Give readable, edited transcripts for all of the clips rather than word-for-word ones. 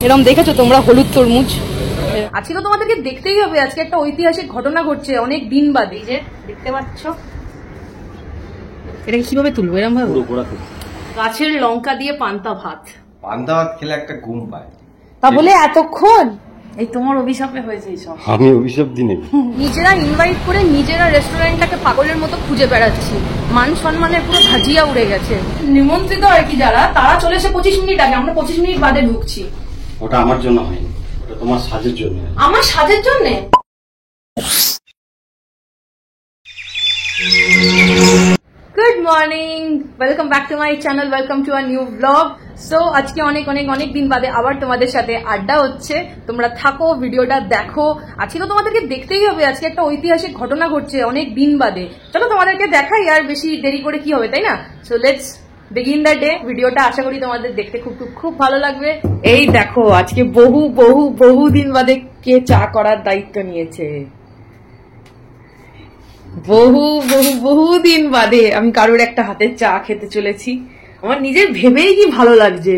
এরকম দেখেছো তোমরা হলুদ তরমুজ? আজকে তো তোমাদেরকে দেখতেই হবে, আজকে একটা ঐতিহাসিক ঘটনা ঘটছে অনেক দিন বাদে। যে দেখতে পাচ্ছ এটাকে কিভাবে তুলবো? এরকম ভাবে গাছের লঙ্কা দিয়ে পান্তা ভাত। পান্তা ভাত খেলে একটা ঘুম পায়, তা বলে এতক্ষণ এই তোমার অভিশাপে হয়েছে এইসব। আমি অভিশাপ দিনে নিজেরা ইনভাইট করে নিজেরা রেস্টুরেন্টটাকে পাগলের মতো খুঁজে বেড়াচ্ছি, মান সম্মানের পুরো ধাজিয়া উড়ে গেছে। নিমন্ত্রিত আর কি যারা, তারা চলে এসে 25 মিনিট আগে, আমরা 25 মিনিট বাদে ঢুকছি। ওটা আমার জন্য হয়নি, ওটা তোমার সাজের জন্য। আমার সাজের জন্য? Good morning, welcome back to my channel, welcome to a new blog. So আজকে অনেক অনেক অনেক দিন বাদে আবার তোমাদের সাথে আড্ডা হচ্ছে। তোমরা থাকো, ভিডিওটা দেখো। আজকে তো তোমাদেরকে দেখতেই হবে, আজকে একটা ঐতিহাসিক ঘটনা ঘটছে অনেক দিন বাদে। চলো তোমাদেরকে দেখাই, আর বেশি দেরি করে কি হবে, তাই না? So let's begin the day. ভিডিওটা আশা করি তোমাদের দেখতে খুব খুব খুব ভালো লাগবে। এই দেখো আজকে বহু বহু বহু দিন বাদে কে চা করার দায়িত্ব নিয়েছে। বহু বহু বহু দিন বাদে আমি কারোর একটা হাতের চা খেতে চলেছি। আমার নিজের ভেবেই কি ভালো লাগছে।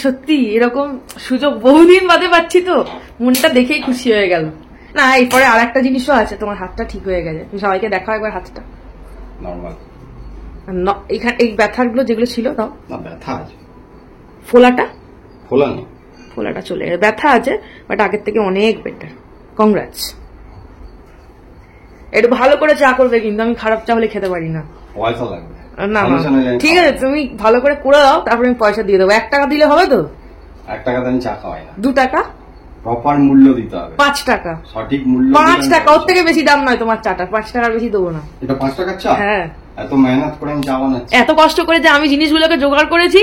সত্যি এরকম সুযোগ বহুদিন বাদে পাচ্ছি, তো মনটা দেখেই খুশি হয়ে গেল। না এরপরে আর একটা জিনিসও আছে, তোমার হাতটা ঠিক হয়ে গেছে। তুমি সবাইকে দেখাও একবার হাতটা। নরমাল এখানে এই ব্যথাগুলো যেগুলো ছিল তাও না, ব্যথা আছে। ফোলাটা ফোলা নেই, ফোলাটা চলে গেছে, ব্যথা আছে বাট আগের থেকে অনেক বেটার। কংগ্রাটস। একটু ভালো করে চা করবে, কিন্তু আমি খারাপ চা হলে খেতে পারি না। পয়সা লাগবে না ঠিক আছে, তুমি ভালো করে করে দাও, তারপরে আমি পয়সা দিয়ে দেবো। 1 টাকা দিলে হবে তো? 1 টাকাতে আমি চা খাওয়াই না। 2 টাকা প্রপার মূল্য দিতে হবে। 5 টাকা সঠিক মূল্য। 5 টাকা, ওর থেকে বেশি দাম নয় তোমার চাটা। 5 টাকার বেশি দেবো না। এটা 5 টাকার চা? হ্যাঁ। এত মেহনত করে আমি চা বানাচ্ছি, এত কষ্ট করে যে আমি জিনিসগুলোকে জোগাড় করেছি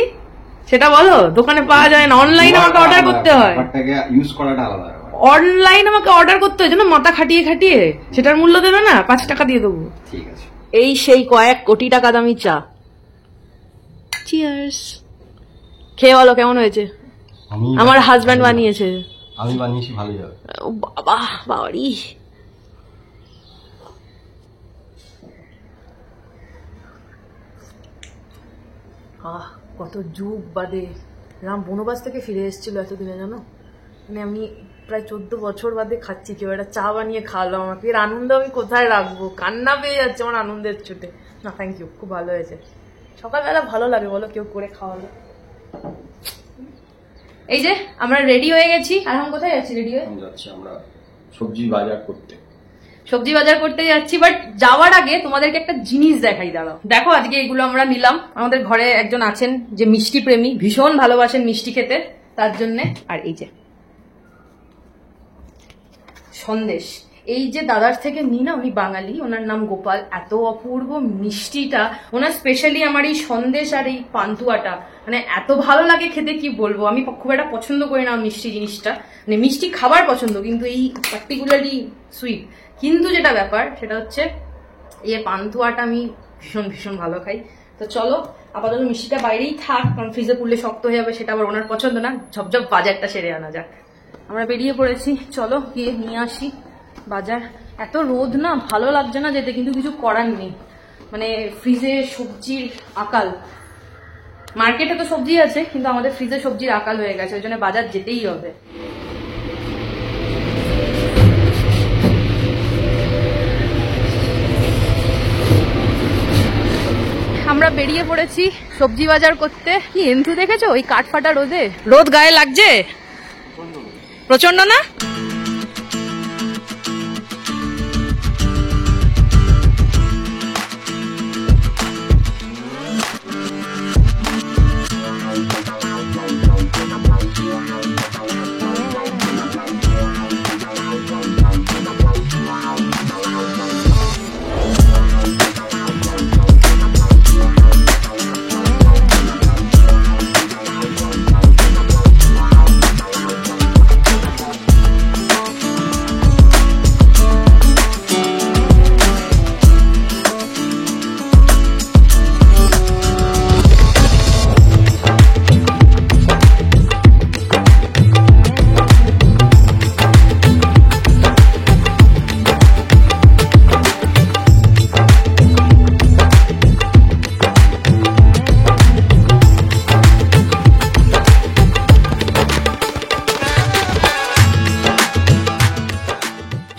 সেটা বলো। দোকানে পাওয়া যায় না, অনলাইনে আমাকে অর্ডার করতে হয়। ইউজ করাটা আলাদা। অনলাইন আমাকে অর্ডার করতে হয়, জন্য মাথা খাটিয়ে খাটিয়ে সেটার মূল্য দেবে না। 5 টাকা দিয়ে দেবো। ঠিক আছে। এই সেই কয়েক কোটি টাকা দামি চা। চিয়ার্স। খেয়ে বলো কেমন হয়েছে। আমার হাজব্যান্ড বানিয়েছে। আমি বানিয়েছি, ভালোই হবে। বাবা বাবারি। কত যুগ বাদে রাম বনবাস থেকে ফিরে এসেছিল এতদিনে, জানো? মানে আমি প্রায় 14 বছর বাদে খাচ্ছি। কেউ একটা চা বানিয়ে খাওয়ালো আমাকে। এর আনন্দ আমি কোথায় রাখবো? কান্না পেয়ে যাচ্ছে আমার আনন্দের চোটে। না থ্যাংক ইউ, খুব ভালো হয়েছে। সকালবেলা ভালো লাগে বলো কেউ করে খাওয়ালো। এই যে আমরা রেডি হয়ে গেছি। আর এখন কোথায় যাচ্ছি? রেডি হয়ে যাচ্ছি আমরা সবজি বাজার করতে। সবজি বাজার করতে যাচ্ছি, বাট যাওয়ার আগে তোমাদেরকে একটা জিনিস দেখাই। দাঁড়াও, দেখো আজকে এগুলো আমরা নিলাম। আমাদের ঘরে একজন আছেন যে মিষ্টি প্রেমী, ভীষণ ভালোবাসেন মিষ্টি খেতে, তার জন্যে। আর এই যে সন্দেশ, এই যে দাদার থেকে নিই না, উনি বাঙালি, ওনার নাম গোপাল। এত অপূর্ব মিষ্টিটা ওনার, স্পেশালি আমার এই সন্দেশ আর এই পান্তুয়াটা মানে এত ভালো লাগে খেতে, কি বলবো। আমি খুব একটা পছন্দ করি না মিষ্টি জিনিসটা, মানে মিষ্টি খাবার পছন্দ, কিন্তু এই পার্টিকুলারলি সুইট। কিন্তু যেটা ব্যাপার সেটা হচ্ছে এই পান্তুয়াটা আমি ভীষণ ভীষণ ভালো খাই। তো চলো আপাতত মিষ্টিটা বাইরেই থাক, কারণ ফ্রিজে পুরলে শক্ত হয়ে যাবে, সেটা আবার ওনার পছন্দ না। ঝপঝপ বাজারটা সেরে আনা যাক। আমরা বেরিয়ে পড়েছি, চলো গিয়ে নিয়ে আসি বাজার। এত রোদ না, ভালো লাগছে না যেতে, কিন্তু কিছু করার নেই। মানে ফ্রিজে সবজির আকাল। মার্কেটে তো সবজি আছে, কিন্তু আমাদের ফ্রিজে সবজির আকাল হয়ে গেছে, ওই জন্য বাজার যেতেই হবে। আমরা বেরিয়ে পড়েছি সবজি বাজার করতে। কি এন্থু দেখেছো ওই কাঠফাটা রোদে? রোদ গায়ে লাগছে প্রচন্ড না?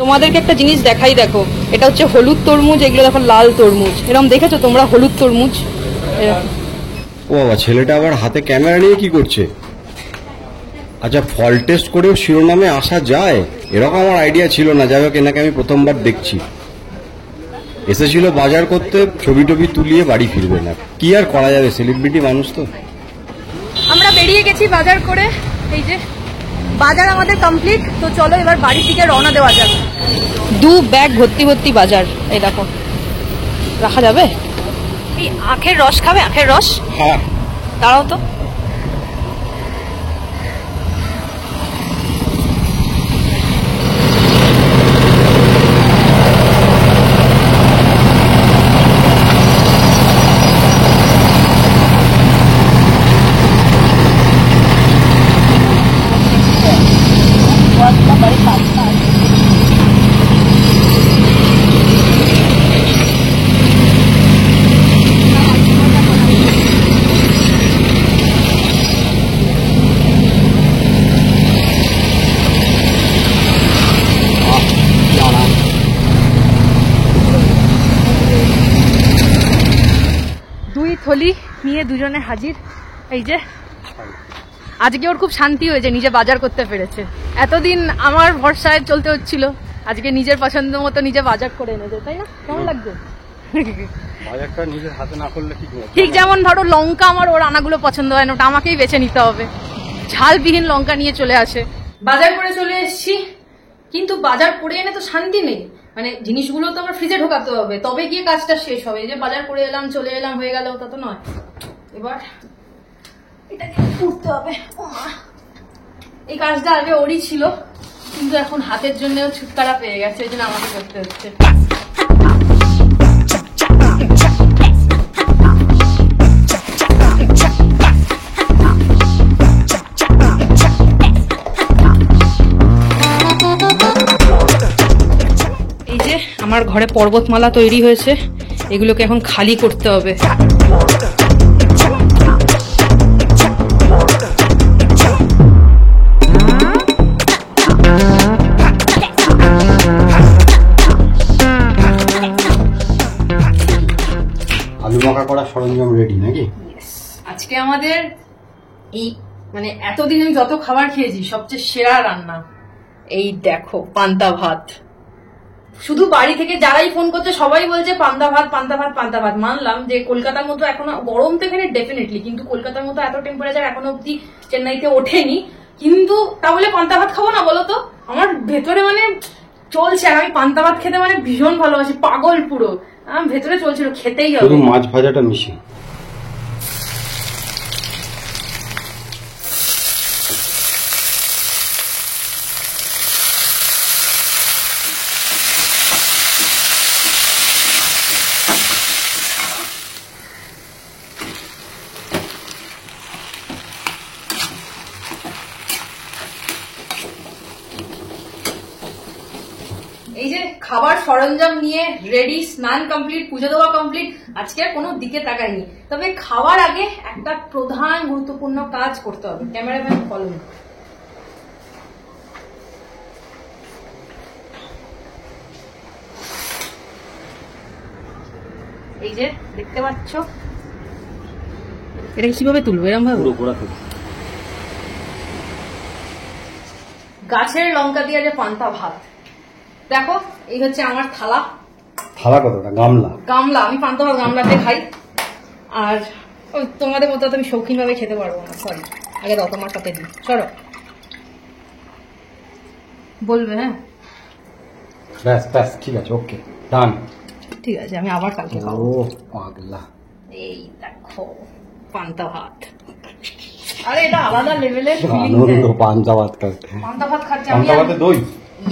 তোমাদেরকে একটা জিনিস দেখাই, দেখো এটা হচ্ছে হলুদ তরমুজ, এগুলো দেখো লাল তরমুজ। এরকম দেখেছো তোমরা হলুদ তরমুজ? ও বাবা, ছেলেটা আবার হাতে ক্যামেরা নিয়ে কি করছে? আচ্ছা, ফল টেস্ট করেও শিরোনামে আসা যায়, এরকম আমার আইডিয়া ছিল না। যাই হোক, এনাকে আমি প্রথমবার দেখছি। এসেছিল বাজার করতে, ছবি টবি তুলিয়ে বাড়ি ফিরবে না। কি আর করা যাবে, সেলিব্রিটি মানুষ তো। আমরা বেরিয়ে গেছি বাজার করে, এই যে বাজার আমাদের কমপ্লিট। তো চলো এবার বাড়ির দিকে রওনা দেওয়া যাক। 2 ব্যাগ ভর্তি ভর্তি বাজার। এই দেখো, রাখা যাবে? এই আখের রস খাবে? আখের রস? হ্যাঁ, দাঁড়াও তো। থলি নিয়ে দুজনে হাজির। এই যে আজকে ওর খুব শান্তি হয়েছে, নিজে বাজার করতে পেরেছে। এতদিন আমার ভরসায় চলতে হচ্ছিল, আজকে নিজের পছন্দ মতো নিজে বাজার করে এনেছে, তাই না? কেমন লাগছে? বাজারটা নিজের হাতে না করলে ঠিক যেমন ধরো লঙ্কা, আমার ওর আনাগুলো পছন্দ হয় না, ওটা আমাকেই বেছে নিতে হবে। ঝালবিহীন লঙ্কা নিয়ে চলে আসে। বাজার করে চলে এসেছি, কিন্তু বাজার করে এনে তো শান্তি নেই। মানে জিনিসগুলো তো আমার ফ্রিজে ঢোকাতে হবে, তবে গিয়ে কাজটা শেষ হবে। এই যে বাজার করে এলাম, চলে এলাম, হয়ে গেল, তা তো নয়। এবার এটাকে করতে হবে। এই কাজটা আগে ওরই ছিল, কিন্তু এখন হাতের জন্য ছুটকারা পেয়ে গেছে, এই জন্য আমাকে করতে হচ্ছে। এই যে আমার ঘরে পর্বতমালা তৈরি হয়েছে, এগুলোকে এখন খালি করতে হবে। আলু মাখা করার সরঞ্জাম রেডি নাকি? আজকে আমাদের এই মানে এতদিন আমি যত খাবার খেয়েছি সবচেয়ে সেরা রান্না। এই দেখো, পান্তা ভাত। শুধু বাড়ি থেকে যারাই ফোন করছে সবাই বলছে পান্তা ভাত, পান্তা ভাত, পান্তা ভাত। মানলাম যে কলকাতার মতো এখনো গরম তো এখানে ডেফিনেটলি, কিন্তু কলকাতার মতো এত টেম্পারেচার এখনো অব্দি চেন্নাইতে ওঠেনি। কিন্তু তাহলে পান্তা ভাত খাবো না বলো তো? আমার ভেতরে মানে চলছে, আর আমি পান্তা ভাত খেতে মানে ভীষণ ভালোবাসি, পাগল পুরো। আমার ভেতরে চলছিল, খেতেই হবে। শুধু মাছ ভাজাটা মিশে। এই যে খাবার সরঞ্জাম নিয়ে রেডি, স্নান কমপ্লিট, পুজো দেওয়া কমপ্লিট। আজকে আর কোনো দিকে তাকাইনি। তবে খাওয়ার আগে একটা প্রধান গুরুত্বপূর্ণ কাজ করতে হবে। Cameraman follow me. এই যে দেখতে পাচ্ছ, এটা কিভাবে তুলবো এরকম ভাবে? গাছের লঙ্কা দিয়ে যে পান্তা ভাত। দেখো, এই হচ্ছে আমার থালা। থালা কতটা? গামলা। গামলা, আমি পান্তা ভাত গামলাতে খাই। আর ওই তোমাদের মতো তো আমি শৌখিন ভাবে খেতে পারবো না, সরি। আগে দাও তোমার সাথে দিই, সরো। বলবে? হ্যাঁ, ব্যাস ব্যাস, ঠিক আছে, ওকে, ডান। ঠিক আছে, আমি আবার কালকে খাবো। ও পাগলা। এই দেখো পান্তা ভাত। আরে এটা আলাদা লেভেলের আনন্দ পান্তা ভাত খাচ্ছে। পান্তা ভাত খাচ্ছে আমি। পান্তা ভাতে দই?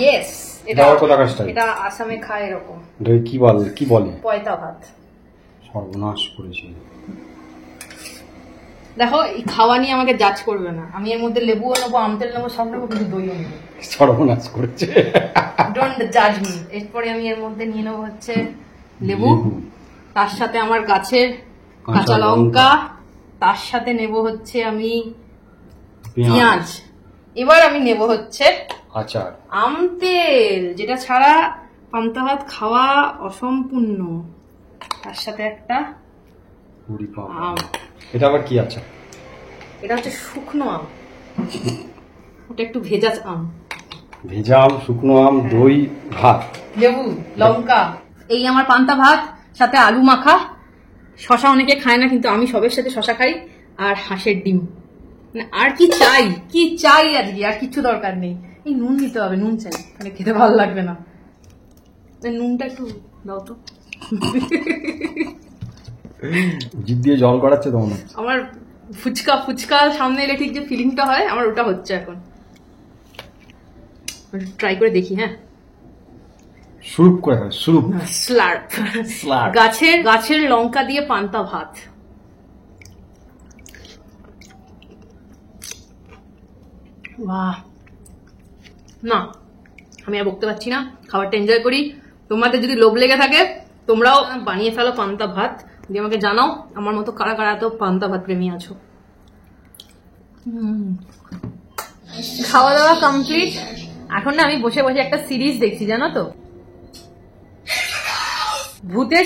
ইয়েস। এটা কোথাকার স্টাইল? এটা আসামে খায় এরকম। দই কি বলে? পয়তা ভাত। সর্বনাশ করেছে। দেখো, এই খাওয়া নিয়ে আমাকে জাজ করবে না। আমি এর মধ্যে লেবুও নেবো, আমতেল নেবো, সব নেবো, কিন্তু দইও নেবো। সর্বনাশ করেছে। ডোন্ট জাজ মি। এরপরে আমি এর মধ্যে নিয়ে নেবো হচ্ছে লেবু, তার সাথে আমার গাছের কাঁচা লঙ্কা, তার সাথে নেব হচ্ছে আমি পেঁয়াজ। এবার আমি নেব হচ্ছে আচার, আম তেল, যেটা ছাড়া পান্তা ভাত খাওয়া অসম্পূর্ণ। তার সাথে একটা পুরি পাম। আম, এটা আবার কি আচার? এটা হচ্ছে শুকনো আম, ওটা একটু ভেজা আম। ভেজা আম, শুকনো আম, দই, ভাত, লেবু, লঙ্কা। এই আমার পান্তা ভাত, সাথে আলু মাখা। শশা অনেকে খায় না, কিন্তু আমি সবের সাথে শশা খাই। আর হাঁসের ডিম। মানে আর কি চাই, কি চাই আজকে? আর কিছু দরকার নেই। এই নুন দিতে হবে, নুন চাই, মানে খেতে ভালো লাগবে না। নুনটা একটু দাও তো। জিভ দিয়ে জল গড়াচ্ছে তো মনে হচ্ছে। আমার ফুচকা ফুচকা সামনে এলে ঠিক যে ফিলিংটা হয়, আমার ওটা হচ্ছে এখন। ট্রাই করে দেখি। হ্যাঁ, সুরুপ করে খাবে, সুরুপ। স্লার্প। Slurp। গাছের লঙ্কা দিয়ে পান্তা ভাত। বাহ, না আমি আর বকতে পারছি না, খাবারটা এনজয় করি। তোমাদের যদি লোভ লেগে থাকে তোমরাও বানিয়ে ফেলো পান্তা ভাত, দিয়ে আমাকে জানাও আমার মতো কারা কারা তো পান্তা ভাত প্রেমী আছো। খাওয়া দাওয়া কমপ্লিট। এখন না আমি বসে বসে একটা সিরিজ দেখছি, জানো তো, ভূতের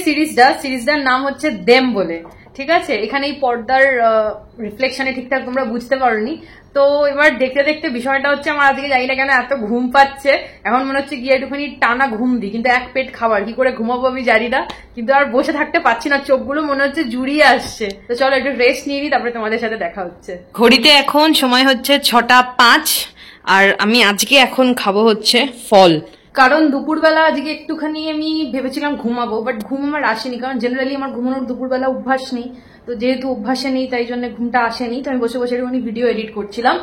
সিরিজটার নাম হচ্ছে দেম বলে। ঠিক আছে, এখানে এই পর্দার রিফ্লেকশনে ঠিকঠাক তোমরা বুঝতে পারোনি। তো এবার দেখতে দেখতে বিষয়টা হচ্ছে, আমার আজকে জানি না কেন এত ঘুম পাচ্ছে। এখন মনে হচ্ছে গিয়ে একটুখানি টানা ঘুম দিই, কিন্তু এক পেট খাবার, কি করে ঘুমাবো আমি জানি না। কিন্তু আর বসে থাকতে পারছি না, চোখগুলো মনে হচ্ছে জুড়িয়ে আসছে। তো চলো একটু রেস্ট নিয়ে নিই, তারপরে তোমাদের সাথে দেখা হচ্ছে। ঘড়িতে এখন সময় হচ্ছে 6:05, আর আমি আজকে এখন খাবো হচ্ছে ফল। কারণ দুপুরবেলা আজকে একটুখানি আমি ভেবেছিলাম ঘুমাবো, বাট ঘুম আমার আসেনি, কারণ জেনারেলি আমার ঘুমানোর দুপুরবেলা অভ্যাস নেই। তো যেহেতু অভ্যাসে নেই, তাই জন্য ঘুমটা আসেনি। তো আমি বসে বসে একটুখানি ভিডিও এডিট করছিলাম।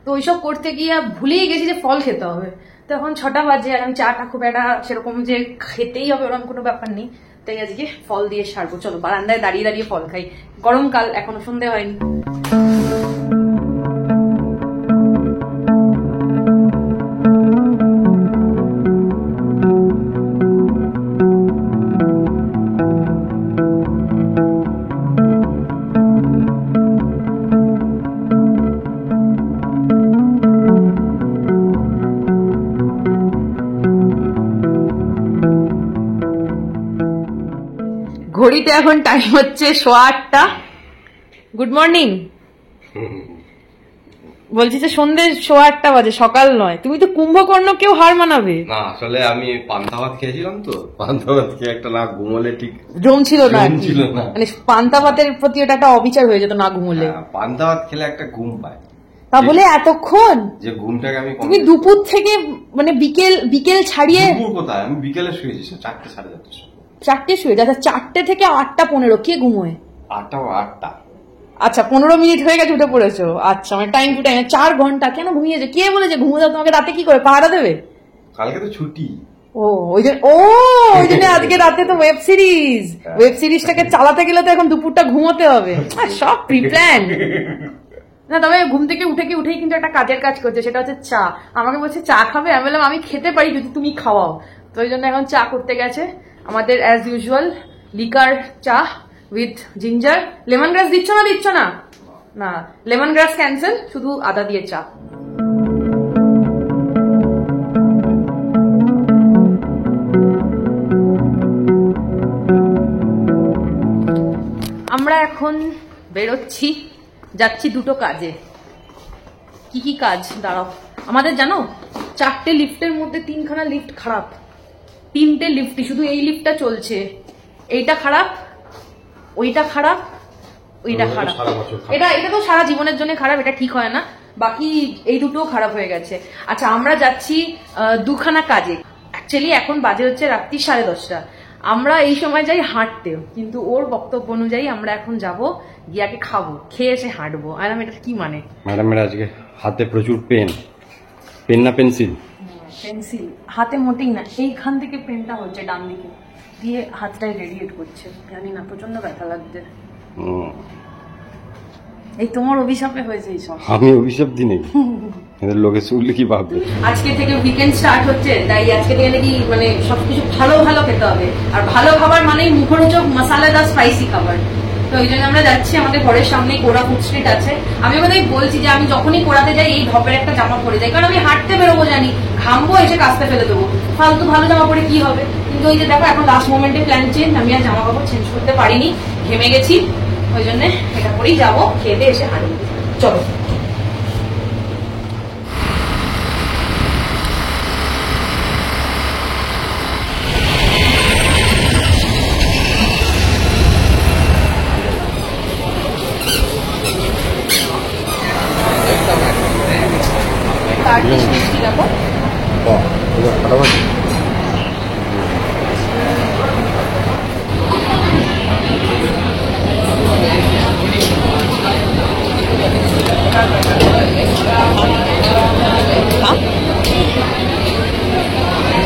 তো ওইসব করতে গিয়ে ভুলেই গেছি যে ফল খেতে হবে। তো এখন 6টা বাজে, আর আমি চাটা খুব একটা সেরকম যে খেতেই হবে ওরকম কোনো ব্যাপার নেই। তাই আজকে ফল দিয়ে সারবো। চলো বারান্দায় দাঁড়িয়ে দাঁড়িয়ে ফল খাই। গরমকাল, এখনো সন্ধে হয়নি। ঘড়িতে এখন টাইম হচ্ছে 8:15। Good morning. বলছি যে সন্ধ্যে 8:15 বাজে, সকাল নয়। তুমি তো কুম্ভকর্ণকেও হার মানাবে। না, আসলে আমি পান্তা ভাত খেয়েছিলাম, তো পান্তা ভাত খেয়ে একটা না ঘুমোলে ঠিক জমছিল না আর কি। জমছিল না। মানে পান্তা ভাতের প্রতি ওটা একটা অবিচার হয়ে যেত না ঘুমোলে। হ্যাঁ, পান্তা ভাত খেলে একটা ঘুম পায়, তা বলে এতক্ষণ? যে ঘুমটাকে আমি তুমি দুপুর থেকে মানে বিকেল ছাড়িয়ে। দুপুর কোথায়, আমি বিকেলে শুয়েছি 4টে, 4:30। 4টে শুয়ে যাচ্ছে, 4টে থেকে 8:15 কে ঘুমোয়? 8টা। আচ্ছা, 15 মিনিট হয়ে গেছে উঠে পড়েছো। আচ্ছা, মানে টাইম টু টাইম 4 ঘন্টা কেন ঘুমিয়েছে? কে বলেছে ঘুমো যাও? তোমাকে রাতে কি করে পাহারা দেবে? কালকে তো ছুটি। ওই জন্য আজকে রাতে তো ওয়েব সিরিজটাকে চালাতে গেলে তো এখন দুপুরটা ঘুমোতে হবে। সব প্রি প্ল্যান। না, তবে ঘুম থেকে উঠেই কিন্তু একটা কাজের কাজ করছে, সেটা হচ্ছে চা। আমাকে বলছে চা খাবে, আমি বললাম আমি খেতে পারি যদি তুমি খাওয়াও। তো ওই জন্য এখন চা করতে গেছে। আমাদের অ্যাজ ইউজুয়াল লিকার চা উইথ জিঞ্জার। লেমন গ্রাস দিচ্ছ না? না, লেমন গ্রাস ক্যান্সেল, শুধু আদা দিয়ে চা। আমরা এখন বেরোচ্ছি, যাচ্ছি দুটো কাজে। কি কাজ দাঁড়াও। আমাদের জানো 4টে লিফটের মধ্যে 3খানা লিফট খারাপ। 3টে লিফটই, শুধু এই লিফটটা চলছে। এইটা খারাপ, ওইটা খারাপ, ওইটা খারাপ। এটা তো সারা জীবনের জন্য খারাপ, এটা ঠিক হয় না। বাকি এই দুটোও খারাপ হয়ে গেছে। আচ্ছা, আমরা যাচ্ছি 2খানা কাজে। অ্যাকচুয়ালি এখন বাজে হচ্ছে রাত্রি 10:30। আমরা এই সময় যাই হাঁটতে, কিন্তু ওর বক্তব্য অনুযায়ী আমরা এখন যাব গিয়াকে খাবো, খেয়ে এসে হাঁটবো। আর আমি, এটা কি মানে? ম্যাডামের আজকে হাতে প্রচুর পেন না পেন্সিল? পেন্সিল হাতে মোটেই না, এইখান থেকে পেনটা হচ্ছে ডান দিকে দিয়ে হাতটাই রেডিয়েট করছে। জানি না, প্রচন্ড ব্যথা লাগছে। এই তোমার অভিশাপে হয়েছে এইসব। আমি অভিশাপ দিই নাকি? এদের লোকে শুনলে কি ভাববে? আজকে থেকে উইকেন্ড স্টার্ট হচ্ছে, তাই আজকে থেকে নাকি মানে সবকিছু ভালো ভালো খেতে হবে। আর ভালো খাবার মানেই মুখরোচক মশলাদার স্পাইসি খাবার। তো তো ওই জন্য আমরা যাচ্ছি, আমাদের ঘরের সামনে কোরা ফুড স্ট্রিট আছে। আমি ওখানে বলছি যে আমি যখনই কোরাতে যাই এই ধপের একটা জামা পরে যাই, কারণ আমি হাঁটতে বেরোবো জানি, ঘামবো, এসে কাস্তে ফেলে দেবো, ফালতু ভালো জামা পরে কি হবে। কিন্তু ওই যে দেখো এখন লাস্ট মোমেন্টে প্ল্যান চেঞ্জ, আমি আর জামা কাপড় চেঞ্জ করতে পারিনি, ঘেমে গেছি, ওই জন্য এটা করেই যাবো, খেতে এসে হাঁটবো। চলো।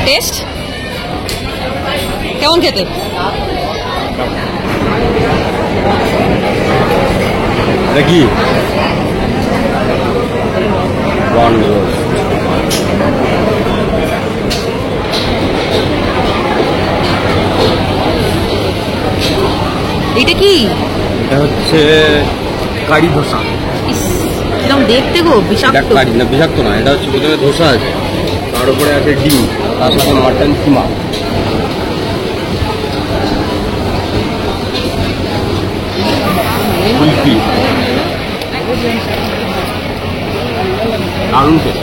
টেস্ট কেমন খেতে? দেখি এটা কি? এটা হচ্ছে কারি ধোসা। কিরম দেখতে গো, বিষাক্ত? কারি না, বিষাক্ত না, এটা হচ্ছে প্রথমে ধোসা আছে, তার উপরে আছে ডিম, তার সাথে মাটন কিমা। কুলফি দারুণ খেতে।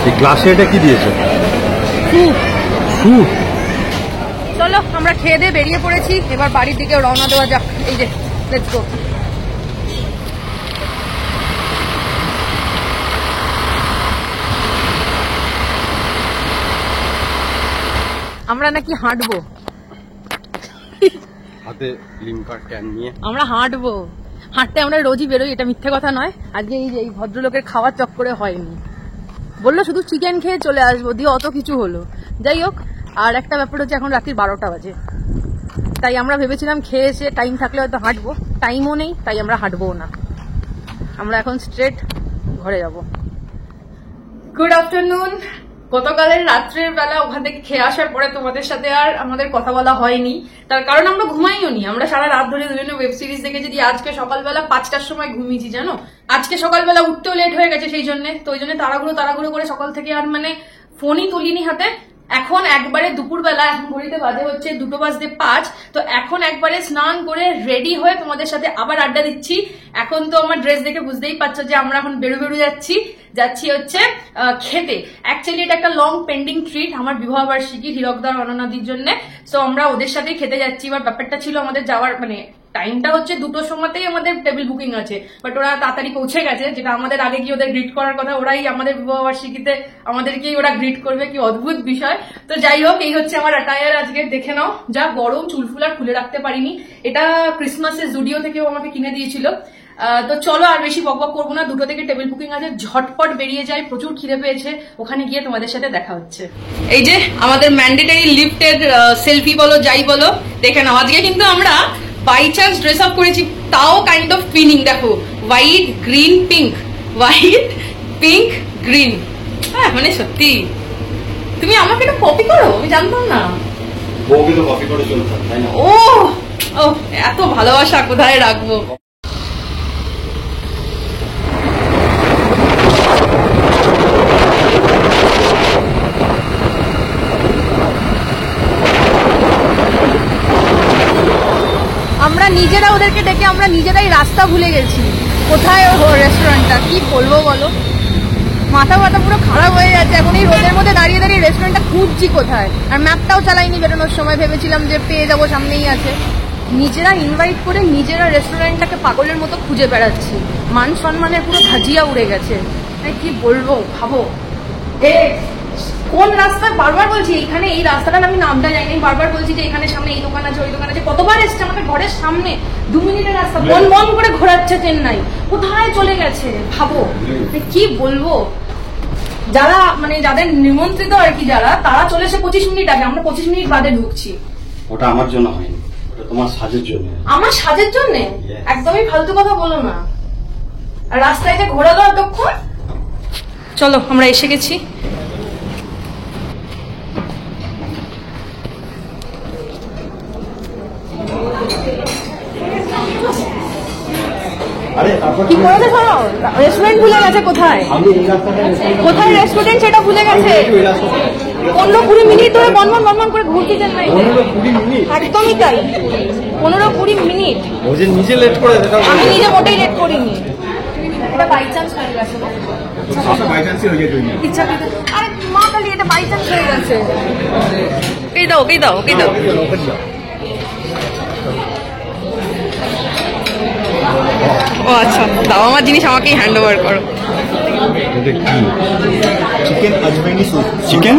এই গ্লাসে এটা কি দিয়েছে? স্যুপ। চলো আমরা খেয়ে দিয়ে বেরিয়ে পড়েছি, এবার বাড়ির দিকে রওনা দেওয়া যাক। এই যে লেটস গো। আমরা নাকি হাঁটবো, হাতে লিমকার ক্যান নিয়ে আমরা হাঁটবো। হাঁটতে আমরা রোজই বেরোই, এটা মিথ্যে কথা নয়। আজকে এই যে এই ভদ্রলোকের খাওয়ার চক্করে হয়নি, বললো শুধু চিকেন খেয়ে চলে আসবো, দিয়ে অত কিছু হলো। যাই হোক, আর একটা ব্যাপার হচ্ছে এখন রাত্রি 12টা বাজে, তাই আমরা ভেবেছিলাম খেয়ে এসে টাইম থাকলে হয়তো হাঁটবো, টাইমও নেই, তাই আমরা হাঁটবোও না। আমরা এখন স্ট্রেট ঘরে যাব। Good afternoon. গতকালের রাত্রের বেলা ওখান থেকে খেয়ে আসার পরে তোমাদের সাথে আর আমাদের কথা বলা হয়নি, তার কারণ আমরা ঘুমাইও নি। আমরা সারা রাত ধরে দুজনে ওয়েব সিরিজ দেখেছি, দিয়ে আজকে সকালবেলা 5টার সময় ঘুমিয়েছি জানো। আজকে সকালবেলা উঠতেও লেট হয়ে গেছে সেই জন্য, তো ওই জন্য তাড়াহুড়ো করে সকাল থেকে আর মানে ফোনই তুলিনি হাতে। এখন একবারে দুপুরবেলা, এখন ঘড়িতে বাজে হচ্ছে 2:05, তো এখন একবারে স্নান করে রেডি হয়ে তোমাদের সাথে আবার আড্ডা দিচ্ছি। এখন তো আমার ড্রেস দেখে বুঝতেই পারছো যে আমরা এখন বেরো যাচ্ছি হচ্ছে খেতে। অ্যাকচুয়ালি এটা একটা লং পেন্ডিং ট্রিট, আমার বিবাহ বার্ষিকী হীরকদার অননাদির জন্য, সো আমরা ওদের সাথেই খেতে যাচ্ছি। এবার ব্যাপারটা ছিল আমাদের যাওয়ার মানে টাইমটা হচ্ছে 2টোর সময়তেই আমাদের টেবিল বুকিং আছে, বাট ওরা তাড়াতাড়ি পৌঁছে গেছে, যেটা আমাদের আগে গিয়ে ওদের গ্রিট করার কথা, ওরাই আমাদের বিবাহবার্ষিকীতে আমাদেরকেই ওরা গ্রিট করবে, কি অদ্ভুত বিষয়। তো যাই হোক, এই হচ্ছে আমার অ্যাটায়ার আজকে, দেখে নাও। যা গরম, চুলফুল আর খুলে রাখতে পারিনি, এটা ক্রিসমাসের জুডিও থেকেও আমাকে কিনে দিয়েছিল। তো চলো আর বেশি বকবক করবো না, 2টো থেকে টেবিল বুকিং আছে, ঝটপট বেরিয়ে যায়, প্রচুর খিদে পেয়েছে, ওখানে গিয়ে তোমাদের সাথে দেখা হচ্ছে। এই যে আমাদের ম্যান্ডেটারি লিফটের সেলফি বলো যাই বলো, দেখে নাও। আজকে কিন্তু আমরা বাই চান্স ড্রেস আপ করেছি, তাও কাইন্ড অফ টুইনিং, দেখো white green pink, white pink green. হ্যাঁ মানে সত্যি তুমি আমাকে একটু কপি করো, আমি জানতাম না। বউকে তো কপি করে চলতে হয়, তাই না? ও এত ভালোবাসা কোথায় রাখবো। আমরা নিজেরা ওদেরকে ডেকে আমরা নিজেরাই রাস্তা ভুলে গেছি, কোথায় ও রেস্টুরেন্টটা, কি বলবো বলো, মাথা পুরো খারাপ হয়ে যাচ্ছে। এখন এই রোদের মধ্যে দাঁড়িয়ে দাঁড়িয়ে রেস্টুরেন্টটা খুঁজছি কোথায়, আর ম্যাপটাও চালাইনি বেরোনোর সময়, ভেবেছিলাম যে পেয়ে যাবো, সামনেই আছে। নিজেরা ইনভাইট করে নিজেরা রেস্টুরেন্টটাকে পাগলের মতো খুঁজে বেড়াচ্ছি, মান সম্মানের পুরো ধাজিয়া উড়ে গেছে। কি বলবো ভাবো, কোন রাস্তায় বারবার বলছি, এখানে এই রাস্তাটার আমি নামটা জানি, বারবার বলছি যে এখানে সামনে এই দোকান আছে ওই দোকান আছে, কতবার এসছে আমাদের ঘরের সামনে, 2 মিনিটের রাস্তা, বন করে ঘোরাচ্ছে চেন্নাই, কোথায় চলে গেছে ভাবো। কি বলবো, যারা মানে যাদের নিমন্ত্রিত আর কি, যারা তারা চলে এসে 25 মিনিট আগে, আমরা 25 মিনিট বাদে ঢুকছি। ওটা আমার জন্য হয়নি, ওটা তোমার সাজের জন্য। আমার সাজের জন্য? একদমই ফালতু কথা বলো না। আর রাস্তায় যে ঘোরালো এতক্ষণ। চলো আমরা এসে গেছি। কি করেছে শোনো, রেস্টুরেন্ট ভুলে গেছে কোথায়, কোথায় রেস্টুরেন্ট সেটা ভুলে গেছে। 15-20 মিনিট ধরে বনবন বনবন করে ঘুরতেছেন না, 15-20 মিনিট একদমই তাই। 15-20 মিনিট ও যে নিজে লেট করে দেয়, আমি নিজে মোটেই লেট করিনি, এটা বাই চান্স হয়ে গেছে। বাই চান্সই হয়ে যায়। ইচ্ছা করে আরে মা কালী, এটা বাই চান্স হয়ে গেছে। ওকেই দাও, ওকেই দাও, ওকেই দাও। ও আচ্ছা, দাও আমার জিনিস, আমাকেই হ্যান্ড ওভার করো। চিকেন আজমেনি স্যুপ, চিকেন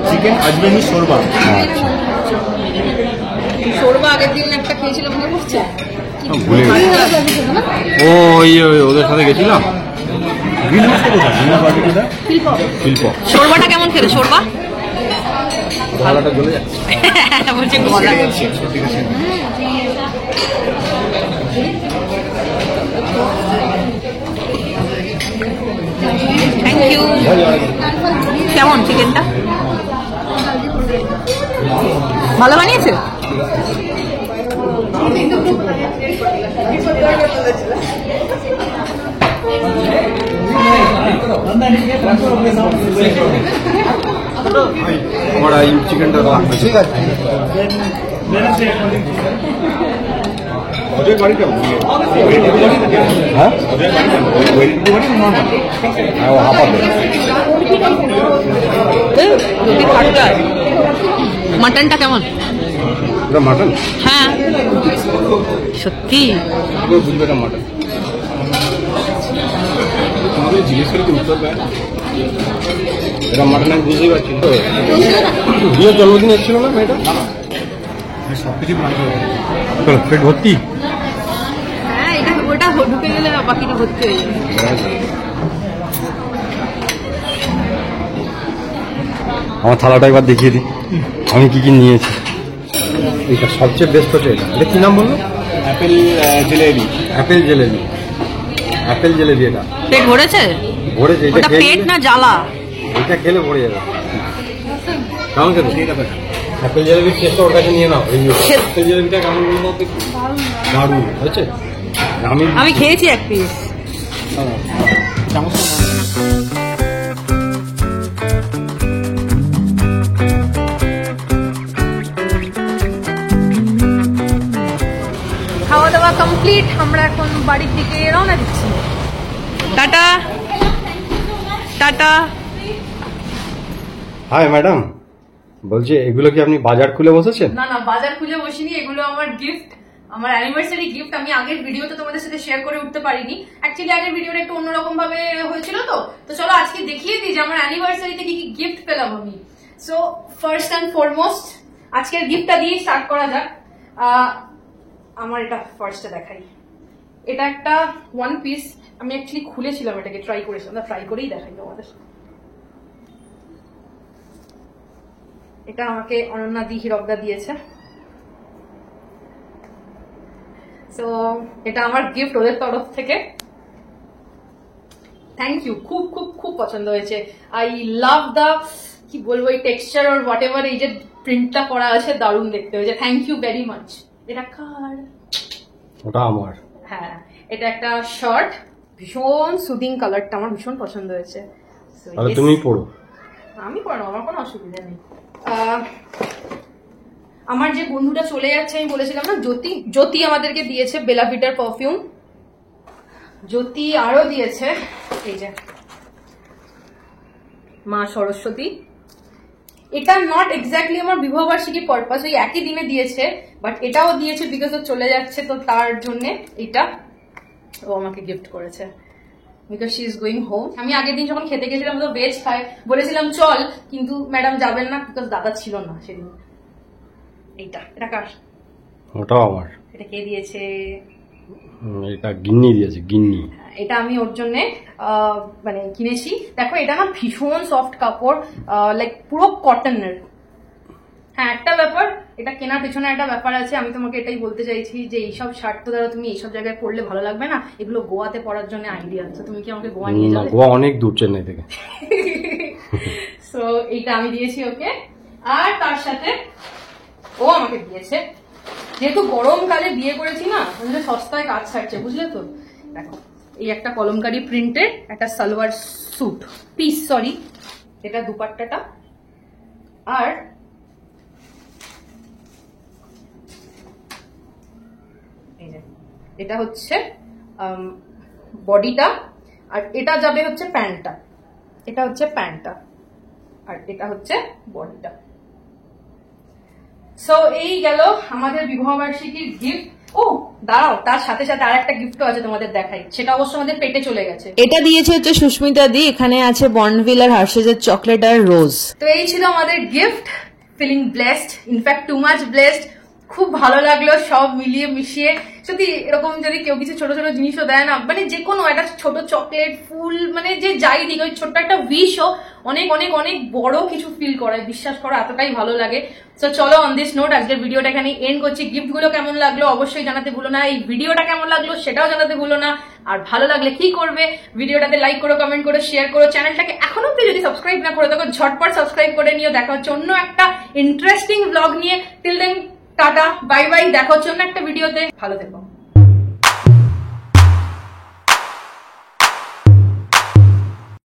চিকেন আজমেনি শোরবা। আচ্ছা, শোরবা আগের দিন একটা খেয়েছিলাম, মনে পড়ছে? ভুলে গেছি। ও ওদের সাথে গেছিলাম। গ্রিন হাউসটা কোথায়? গ্রিন হাউস বাড়ি কোথায়? শিল্প শোরবাটা কেমন খেলে? শোরবা গলাটা জ্বলে যাচ্ছে। বলছে গলা। Thank you. কেমন চিকেনটা? ভালো বানিয়েছে? আমার এই চিকেনটা লাগবে। ঠিক আছে। ওদের বাড়িটা হ্যাঁ মাটনটা কেমন? এটা মাটন, হ্যাঁ সত্যি বুঝবে না মাটন। তোমাদের জিজ্ঞেস করে তো উত্তর দেয়। এটা মাটন আমি বুঝতেই পারছি তো। বিয়ের জন্মদিন এসেছিল না মেয়েটা? সবকিছু প্ল্যান করে চলো পেট ভর্তি। হ্যাঁ, এটা ওটা ঢুকে গেলে বাকিটা ভর্তি হয়ে যাবে। আমার থালাটা একবার দেখিয়ে দিই আমি কি কি নিয়েছি। এটা সবচেয়ে বেস্ট হচ্ছে এটা। এটা কি নাম বললো? Apple jalebi. Apple jalebi. Apple jalebi এটা পেট ভরেছে? ভরেছে। এটা ওটা খেয়ে পেট নিলে- না জ্বালা? এটা খেলে ভরে যাবে। কেমন খেতে? অ্যাপেল জেলেবির টেস্টটা ওর কাছে নিয়ে নাও। এই অ্যাপেল জেলেবিটা কেমন বলবো? দারুণ হয়েছে। আমি খেয়েছি এক পিস। খাওয়া দাওয়া কমপ্লিট, আমরা এখন বাড়ির দিকে রওনা দিচ্ছি। Tata tata. হাই ম্যাডাম, বলছি এগুলো কি আপনি বাজার খুলে বসেছেন? না না, বাজার খুলে বসিনি, এগুলো আমার গিফট, আমার অ্যানিভার্সারি গিফট। আমি আগের ভিডিওতে তোমাদের সাথে শেয়ার করে উঠতে পারিনি। অ্যাকচুয়ালি আগের ভিডিওটা একটু অন্যরকম ভাবে হয়েছিল, তো চলো আজকে দেখিয়ে দিই যে আমার অ্যানিভার্সারিতে কি কি গিফট পেলাম আমি। সো ফার্স্ট অ্যান্ড ফরমোস্ট আজকের গিফটটা দিয়ে স্টার্ট করা যাক। আমার এটা ফার্স্টে দেখাই। এটা একটা ওয়ান পিস, আমি অ্যাকচুয়ালি খুলেছিলাম, এটাকে ট্রাই করেছিলাম, ট্রাই করেই দেখাই তোমাদের। এটা আমাকে অনন্যা দি হিরকদা দিয়েছে। সো এটা আমার গিফট ওদের তরফ থেকে। থ্যাংক ইউ, খুব খুব খুব পছন্দ হয়েছে। আই লাভ দা, কি বলবো, এই টেক্সচার আর হোয়াট এভার, এই যে প্রিন্টটা করা আছে, দারুণ দেখতে হয়েছে। Thank you very much. এটা কার? ওটা আমার। হ্যাঁ, এটা একটা শার্ট, ভীষণ সুদিং কালারটা আমার ভীষণ পছন্দ হয়েছে। So, তাহলে yes. তুমি পড়ো। আমি পড়ানো, আমার কোনো অসুবিধা নেই। আমার যে বন্ধুটা চলে যাচ্ছে, আমি বলেছিলাম না, জ্যোতি, জ্যোতি আমাদেরকে দিয়েছে বেলা ভিটার পারফিউম। জ্যোতি আরো দিয়েছে এই যে মা সরস্বতী। এটা নট এক্স্যাক্টলি আমার বিবাহবার্ষিকী পারপাস, ওই একই দিনে দিয়েছে, বাট এটাও দিয়েছে বিকজ ও চলে যাচ্ছে, তো তার জন্য এটা ও আমাকে গিফট করেছে। Because she is going home. আমি আগের দিন যখন খেতে গেছিলাম তো ভেজ খাই, বলেছিলাম চল, কিন্তু ম্যাডাম যাবেন না বিকজ দাদা ছিল না সেদিন। এটা কার? ওটাও আমার। এটা কে দিয়েছে? এটা গিন্নি দিয়েছে, গিন্নি। এটা আমি ওর জন্য মানে কিনেছি। দেখো এটা না ভীষণ সফট কাপড়, লাইক পুরো কটনের। হ্যাঁ, একটা ব্যাপার, এটা কেনার পেছনে একটা ব্যাপার আছে। আমি তোমাকে এটাই বলতে চাইছি যে এইসব শার্ট তো ধরো তুমি এইসব জায়গায় পরলে ভালো লাগবে না, এগুলো গোয়াতে পরার জন্য আইডিয়া। তো তুমি কি আমাকে গোয়া নিয়ে না, যাবে? গোয়া অনেক দূর, চেন্নাই থেকে। সো এইটা আমি দিয়েছি ওকে। আর তার সাথে ও আমাকে দিয়েছে, যেহেতু গরমকালে বিয়ে করেছি না, ওদের সস্তায় কাজ ছাড়ছে, বুঝলে তো। দেখো এই একটা কলমকারি প্রিন্টের একটা সালোয়ার স্যুট পিস, সরি, এটা দুপাট্টাটা। আর এটা হচ্ছে বডিটা, আর এটা যাবে হচ্ছে প্যান্টটা, এটা হচ্ছে প্যান্টটা, আর এটা হচ্ছে বডিটা। সো এই গেল আমাদের বিবাহবার্ষিকীর গিফট। ও দাঁড়াও, তার সাথে সাথে আর একটা গিফটও আছে, তোমাদের দেখাই। সেটা অবশ্য আমাদের পেটে চলে গেছে। এটা দিয়েছে হচ্ছে সুস্মিতা দি, এখানে আছে বর্নভিল আর হার্শেজের চকলেট আর রোজ। তো এই ছিল আমাদের gift. Feeling blessed, in fact too much blessed. খুব ভালো লাগলো সব মিলিয়ে মিশিয়ে। সত্যি এরকম যদি কেউ কিছু ছোট ছোট জিনিসও দেয় না, মানে যে কোনো একটা ছোট চকলেট, ফুল, মানে যে যাই দিক, ওই ছোট্ট একটা উইশও অনেক অনেক অনেক বড় কিছু ফিল করায়, বিশ্বাস করো এতটাই ভালো লাগে। তো চলো অন দিস নোট আজকের ভিডিওটা এখানে এন্ড করছি। গিফটগুলো কেমন লাগলো অবশ্যই জানাতে ভুলো না, এই ভিডিওটা কেমন লাগলো সেটাও জানাতে ভুলো না। আর ভালো লাগলে কি করবে, ভিডিওটাতে লাইক করো, কমেন্ট করো, শেয়ার করো। চ্যানেলটাকে এখনো অব্দি যদি সাবস্ক্রাইব না করে থাকো ঝটপট সাবস্ক্রাইব করে নিও। দেখা হচ্ছে অন্য একটা ইন্টারেস্টিং ব্লগ নিয়ে। Till then tata, bye bye, দেখা হচ্ছে অন্য একটা ভিডিওতে। ভালো থেকো।